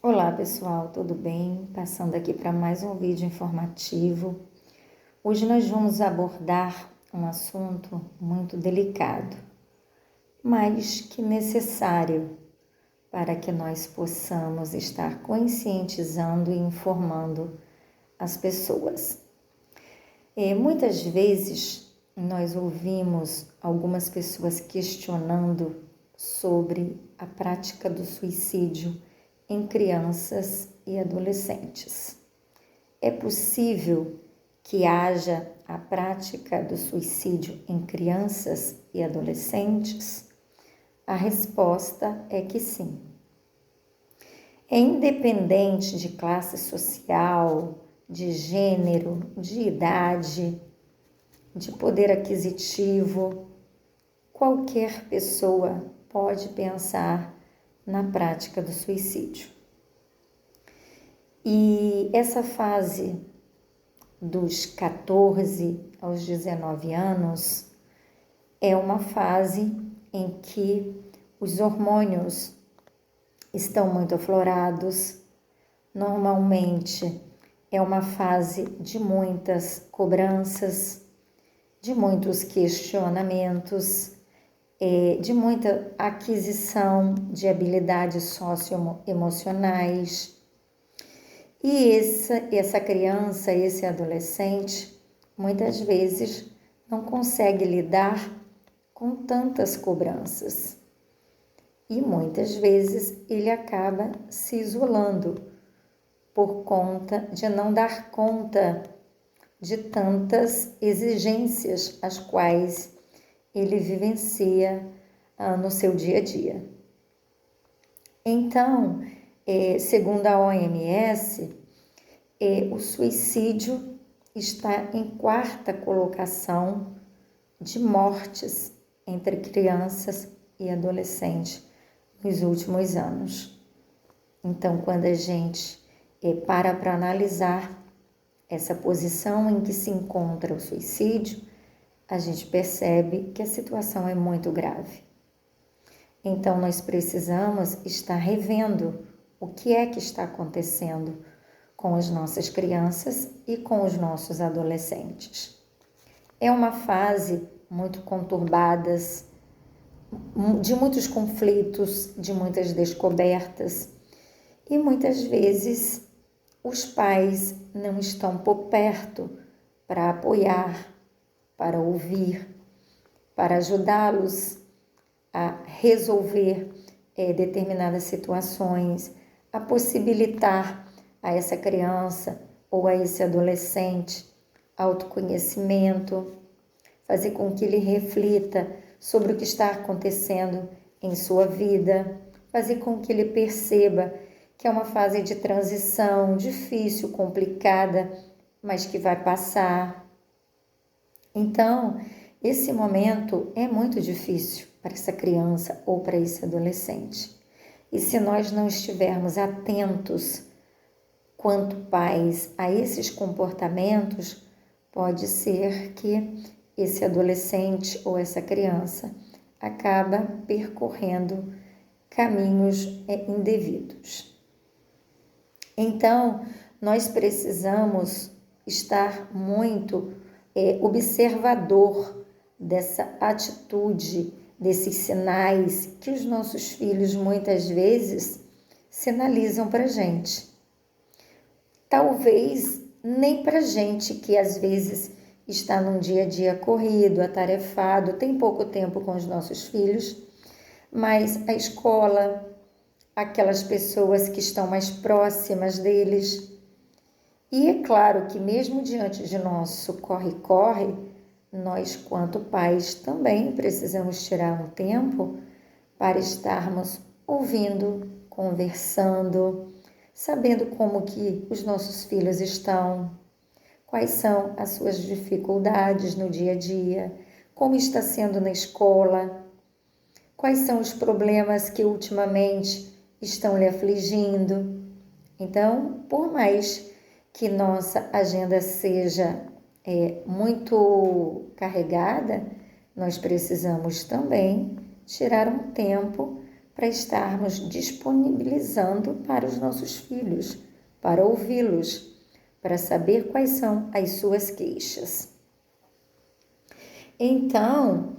Olá pessoal, tudo bem? Passando aqui para mais um vídeo informativo. Hoje nós vamos abordar um assunto muito delicado, mas que necessário para que nós possamos estar conscientizando e informando as pessoas. Muitas vezes nós ouvimos algumas pessoas questionando sobre a prática do suicídio em crianças e adolescentes. É possível que haja a prática do suicídio em crianças e adolescentes? A resposta é que sim. É independente de classe social, de gênero, de idade, de poder aquisitivo, qualquer pessoa pode pensar na prática do suicídio. E essa fase dos 14 aos 19 anos é uma fase em que os hormônios estão muito aflorados. Normalmente é uma fase de muitas cobranças, de muitos questionamentos, de muita aquisição de habilidades socioemocionais. E essa criança, esse adolescente, muitas vezes não consegue lidar com tantas cobranças. E muitas vezes ele acaba se isolando por conta de não dar conta de tantas exigências as quais ele vivencia no seu dia a dia. Então, segundo a OMS, o suicídio está em 4ª colocação de mortes entre crianças e adolescentes nos últimos anos. Então, quando a gente para analisar essa posição em que se encontra o suicídio, a gente percebe que a situação é muito grave. Então, nós precisamos estar revendo o que é que está acontecendo com as nossas crianças e com os nossos adolescentes. É uma fase muito conturbada, de muitos conflitos, de muitas descobertas, e muitas vezes os pais não estão por perto para apoiar, para ouvir, para ajudá-los a resolver determinadas situações, a possibilitar a essa criança ou a esse adolescente autoconhecimento, fazer com que ele reflita sobre o que está acontecendo em sua vida, fazer com que ele perceba que é uma fase de transição difícil, complicada, mas que vai passar. Então, esse momento é muito difícil para essa criança ou para esse adolescente. E se nós não estivermos atentos, quanto pais, a esses comportamentos, pode ser que esse adolescente ou essa criança acaba percorrendo caminhos indevidos. Então, nós precisamos estar muito observador dessa atitude, desses sinais que os nossos filhos muitas vezes sinalizam para a gente. Talvez nem para a gente que às vezes está num dia a dia corrido, atarefado, tem pouco tempo com os nossos filhos, mas a escola, aquelas pessoas que estão mais próximas deles. E é claro que mesmo diante de nosso corre-corre, nós, quanto pais, também precisamos tirar um tempo para estarmos ouvindo, conversando, sabendo como que os nossos filhos estão, quais são as suas dificuldades no dia a dia, como está sendo na escola, quais são os problemas que ultimamente estão lhe afligindo. Então, por mais que nossa agenda seja muito carregada, nós precisamos também tirar um tempo para estarmos disponibilizando para os nossos filhos, para ouvi-los, para saber quais são as suas queixas. Então,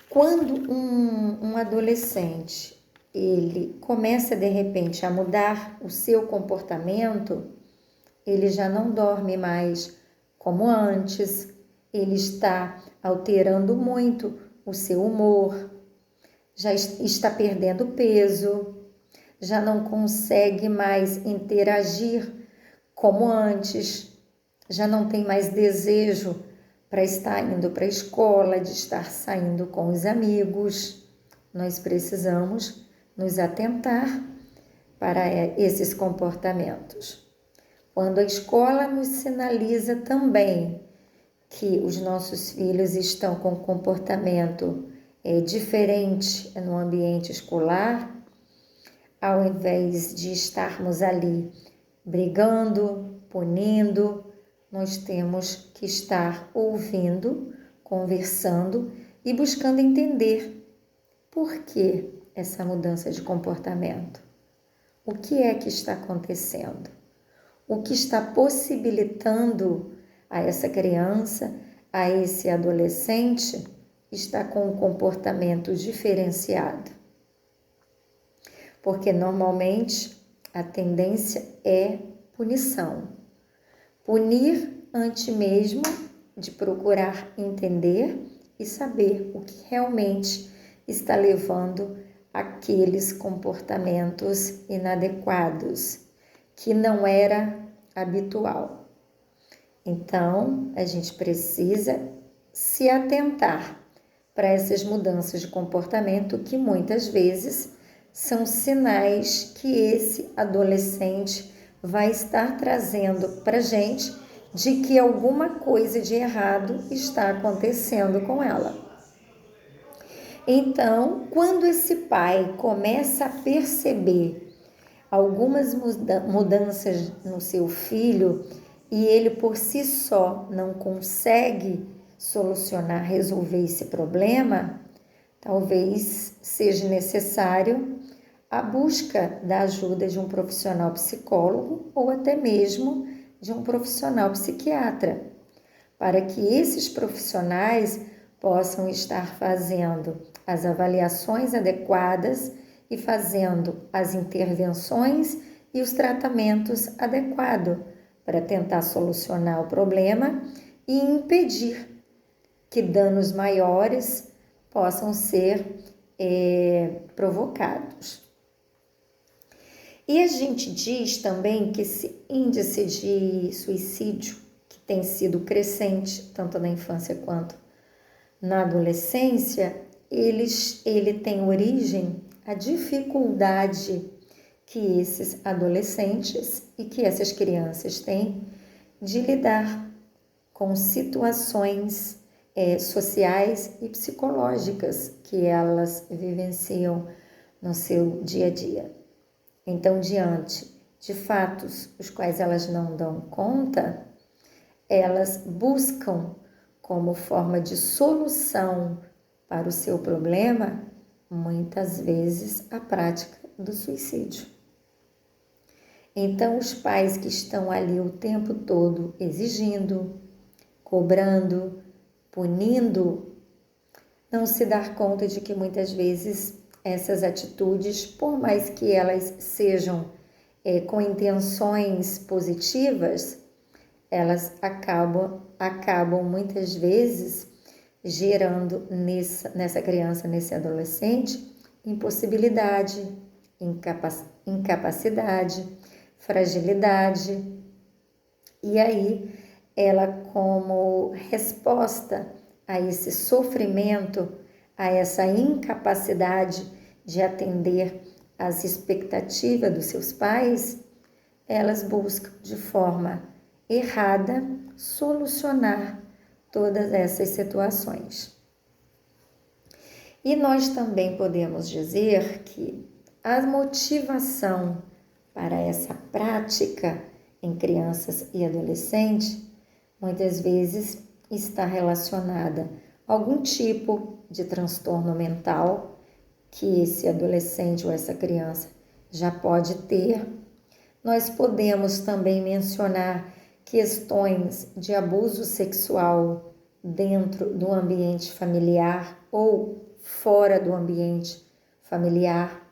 quando um adolescente ele começa de repente a mudar o seu comportamento, ele já não dorme mais como antes, ele está alterando muito o seu humor, já está perdendo peso, já não consegue mais interagir como antes, já não tem mais desejo para estar indo para a escola, de estar saindo com os amigos. Nós precisamos nos atentar para esses comportamentos. Quando a escola nos sinaliza também que os nossos filhos estão com comportamento diferente no ambiente escolar, ao invés de estarmos ali brigando, punindo, nós temos que estar ouvindo, conversando e buscando entender por que essa mudança de comportamento. O que é que está acontecendo? O que está possibilitando a essa criança, a esse adolescente, estar com um comportamento diferenciado? Porque normalmente a tendência é punição. Punir antes mesmo de procurar entender e saber o que realmente está levando aqueles comportamentos inadequados, que não era habitual. Então, a gente precisa se atentar para essas mudanças de comportamento que muitas vezes são sinais que esse adolescente vai estar trazendo para a gente de que alguma coisa de errado está acontecendo com ela. Então, quando esse pai começa a perceber algumas mudanças no seu filho e ele por si só não consegue solucionar, resolver esse problema, talvez seja necessário a busca da ajuda de um profissional psicólogo ou até mesmo de um profissional psiquiatra, para que esses profissionais possam estar fazendo as avaliações adequadas e fazendo as intervenções e os tratamentos adequados para tentar solucionar o problema e impedir que danos maiores possam ser provocados. E a gente diz também que esse índice de suicídio, que tem sido crescente, tanto na infância quanto na adolescência, ele tem origem a dificuldade que esses adolescentes e que essas crianças têm de lidar com situações sociais e psicológicas que elas vivenciam no seu dia a dia. Então, diante de fatos os quais elas não dão conta, elas buscam como forma de solução para o seu problema, muitas vezes, a prática do suicídio. Então, os pais que estão ali o tempo todo exigindo, cobrando, punindo, não se dar conta de que muitas vezes essas atitudes, por mais que elas sejam com intenções positivas, elas acabam muitas vezes gerando nessa criança, nesse adolescente, impossibilidade, incapacidade, fragilidade. E aí, ela, como resposta a esse sofrimento, a essa incapacidade de atender às expectativas dos seus pais, elas buscam de forma errada solucionar todas essas situações. E nós também podemos dizer que a motivação para essa prática em crianças e adolescentes muitas vezes está relacionada a algum tipo de transtorno mental que esse adolescente ou essa criança já pode ter. Nós podemos também mencionar questões de abuso sexual dentro do ambiente familiar ou fora do ambiente familiar.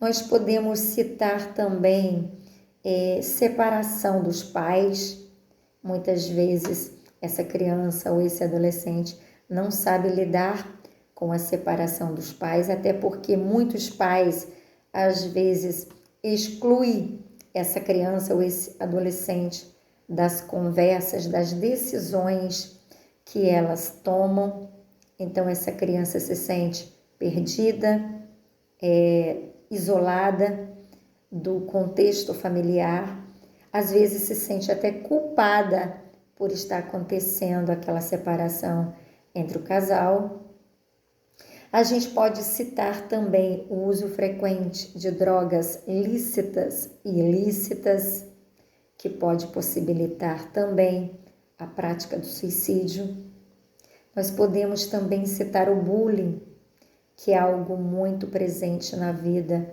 Nós podemos citar também separação dos pais. Muitas vezes essa criança ou esse adolescente não sabe lidar com a separação dos pais, até porque muitos pais às vezes excluem essa criança ou esse adolescente das conversas, das decisões que elas tomam. Então essa criança se sente perdida, isolada do contexto familiar, às vezes se sente até culpada por estar acontecendo aquela separação entre o casal. A gente pode citar também o uso frequente de drogas lícitas e ilícitas, que pode possibilitar também a prática do suicídio. Nós podemos também citar o bullying, que é algo muito presente na vida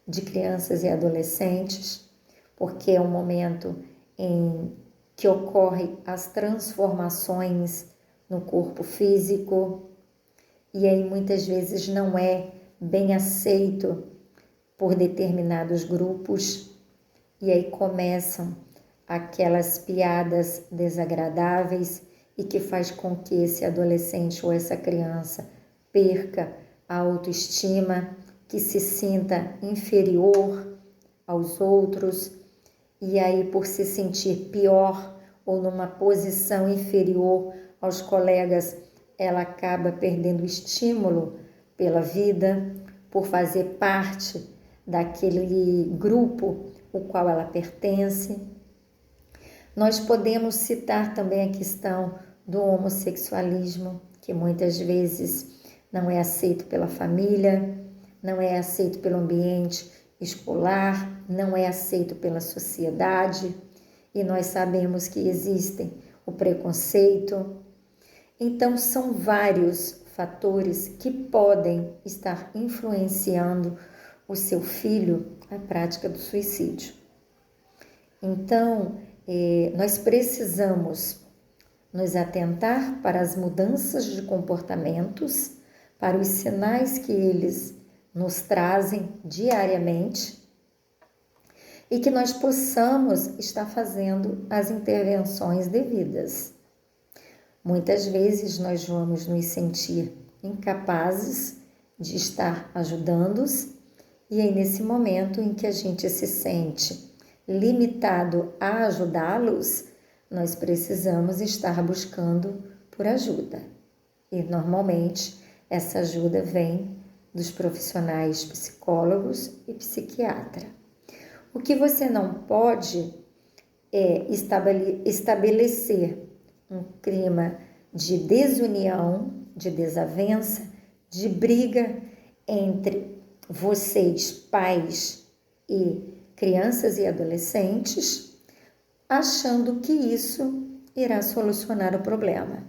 de crianças e adolescentes, porque é um momento em que ocorrem as transformações no corpo físico, e aí muitas vezes não é bem aceito por determinados grupos, e aí começam aquelas piadas desagradáveis e que faz com que esse adolescente ou essa criança perca a autoestima, que se sinta inferior aos outros, e aí por se sentir pior ou numa posição inferior aos colegas, ela acaba perdendo estímulo pela vida, por fazer parte daquele grupo o qual ela pertence. Nós podemos citar também a questão do homossexualismo, que muitas vezes não é aceito pela família, não é aceito pelo ambiente escolar, não é aceito pela sociedade, e nós sabemos que existem o preconceito. Então, são vários fatores que podem estar influenciando o seu filho na prática do suicídio. Então, nós precisamos nos atentar para as mudanças de comportamentos, para os sinais que eles nos trazem diariamente e que nós possamos estar fazendo as intervenções devidas. Muitas vezes nós vamos nos sentir incapazes de estar ajudando-os, e aí nesse momento em que a gente se sente limitado a ajudá-los, nós precisamos estar buscando por ajuda. E normalmente essa ajuda vem dos profissionais psicólogos e psiquiatra. O que você não pode é estabelecer um clima de desunião, de desavença, de briga entre vocês, pais e crianças e adolescentes, achando que isso irá solucionar o problema.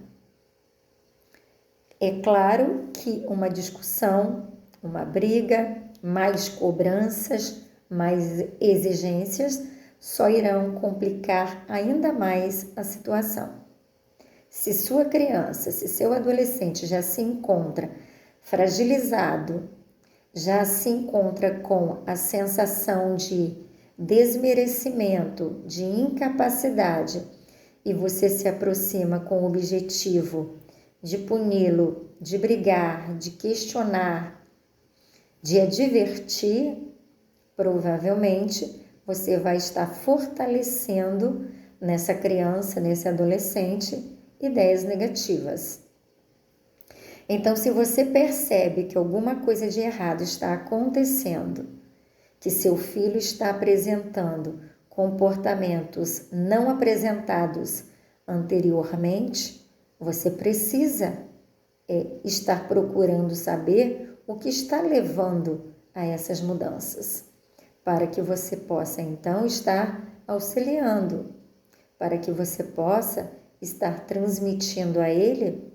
É claro que uma discussão, uma briga, mais cobranças, mais exigências só irão complicar ainda mais a situação. Se sua criança, se seu adolescente já se encontra fragilizado, já se encontra com a sensação de desmerecimento, de incapacidade, e você se aproxima com o objetivo de puni-lo, de brigar, de questionar, de advertir, provavelmente você vai estar fortalecendo nessa criança, nesse adolescente, ideias negativas. Então, se você percebe que alguma coisa de errado está acontecendo, que seu filho está apresentando comportamentos não apresentados anteriormente, você precisa estar procurando saber o que está levando a essas mudanças, para que você possa então estar auxiliando, para que você possa estar transmitindo a ele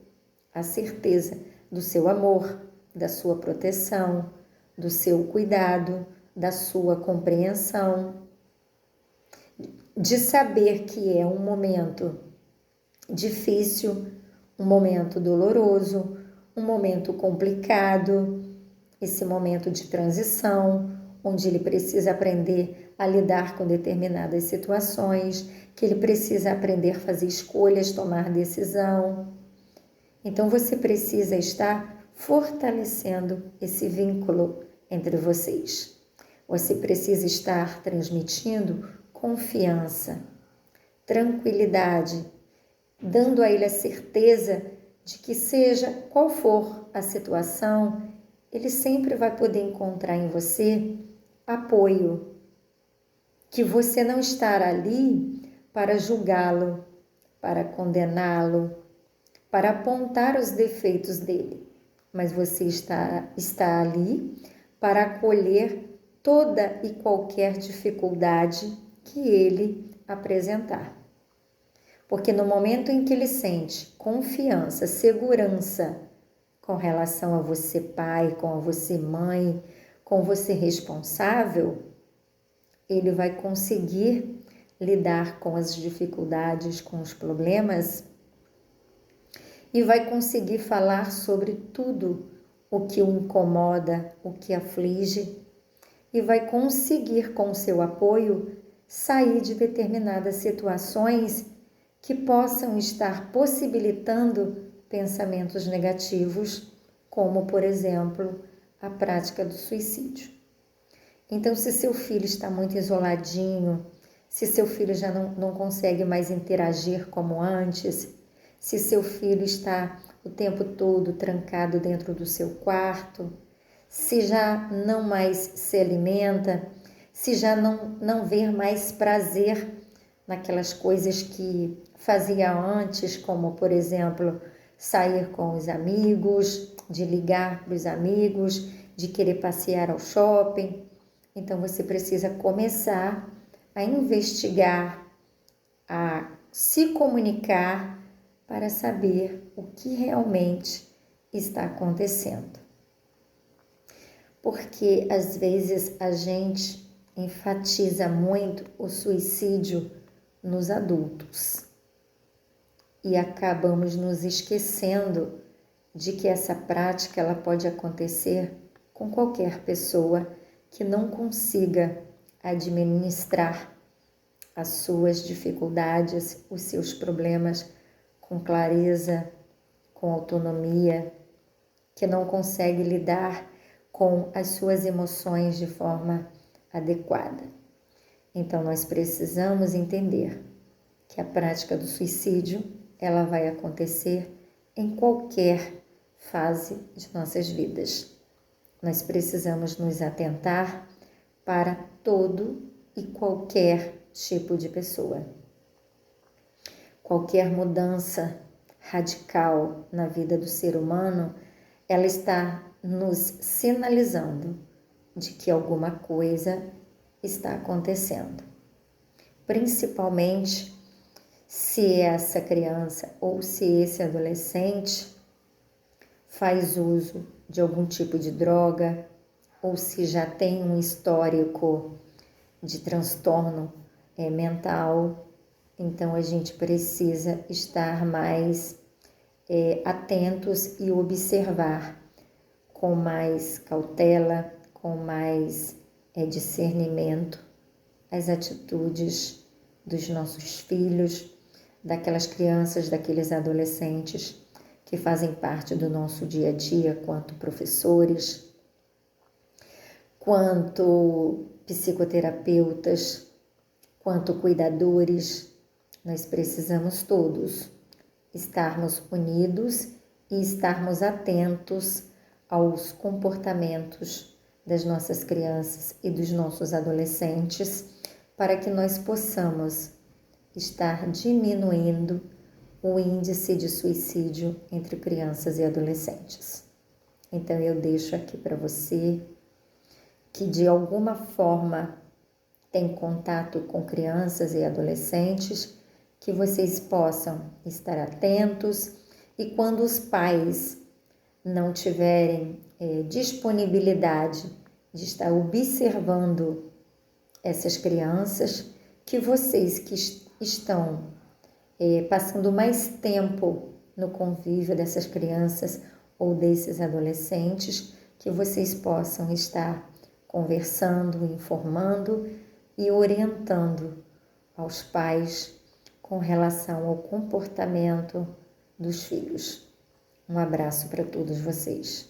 a certeza do seu amor, da sua proteção, do seu cuidado, da sua compreensão, de saber que é um momento difícil, um momento doloroso, um momento complicado, esse momento de transição, onde ele precisa aprender a lidar com determinadas situações, que ele precisa aprender a fazer escolhas, tomar decisão. Então você precisa estar fortalecendo esse vínculo entre vocês. Você precisa estar transmitindo confiança, tranquilidade, dando a ele a certeza de que seja qual for a situação, ele sempre vai poder encontrar em você apoio, que você não está ali para julgá-lo, para condená-lo, para apontar os defeitos dele, mas você está ali para acolher toda e qualquer dificuldade que ele apresentar. Porque no momento em que ele sente confiança, segurança com relação a você pai, com a você mãe, com você responsável, ele vai conseguir lidar com as dificuldades, com os problemas e vai conseguir falar sobre tudo o que o incomoda, o que aflige e vai conseguir, com seu apoio, sair de determinadas situações que possam estar possibilitando pensamentos negativos, como, por exemplo, a prática do suicídio. Então, se seu filho está muito isoladinho, se seu filho já não consegue mais interagir como antes, se seu filho está o tempo todo trancado dentro do seu quarto, se já não mais se alimenta, se já não vê mais prazer naquelas coisas que fazia antes, como, por exemplo, sair com os amigos, de ligar para os amigos, de querer passear ao shopping. Então, você precisa começar a investigar, a se comunicar para saber o que realmente está acontecendo. Porque, às vezes, a gente enfatiza muito o suicídio nos adultos e acabamos nos esquecendo de que essa prática ela pode acontecer com qualquer pessoa que não consiga administrar as suas dificuldades, os seus problemas com clareza, com autonomia, que não consegue lidar com as suas emoções de forma adequada. Então, nós precisamos entender que a prática do suicídio, ela vai acontecer em qualquer fase de nossas vidas. Nós precisamos nos atentar para todo e qualquer tipo de pessoa. Qualquer mudança radical na vida do ser humano, ela está nos sinalizando de que alguma coisa está acontecendo. Principalmente se essa criança ou se esse adolescente faz uso de algum tipo de droga ou se já tem um histórico de transtorno mental. Então, a gente precisa estar mais atentos e observar com mais cautela, com mais discernimento as atitudes dos nossos filhos, daquelas crianças, daqueles adolescentes que fazem parte do nosso dia a dia, quanto professores, quanto psicoterapeutas, quanto cuidadores. Nós precisamos todos estarmos unidos e estarmos atentos aos comportamentos das nossas crianças e dos nossos adolescentes, para que nós possamos estar diminuindo o índice de suicídio entre crianças e adolescentes. Então, eu deixo aqui para você que de alguma forma tem contato com crianças e adolescentes, que vocês possam estar atentos e quando os pais não tiverem disponibilidade de estar observando essas crianças, que vocês que estão passando mais tempo no convívio dessas crianças ou desses adolescentes, que vocês possam estar conversando, informando e orientando aos pais com relação ao comportamento dos filhos. Um abraço para todos vocês.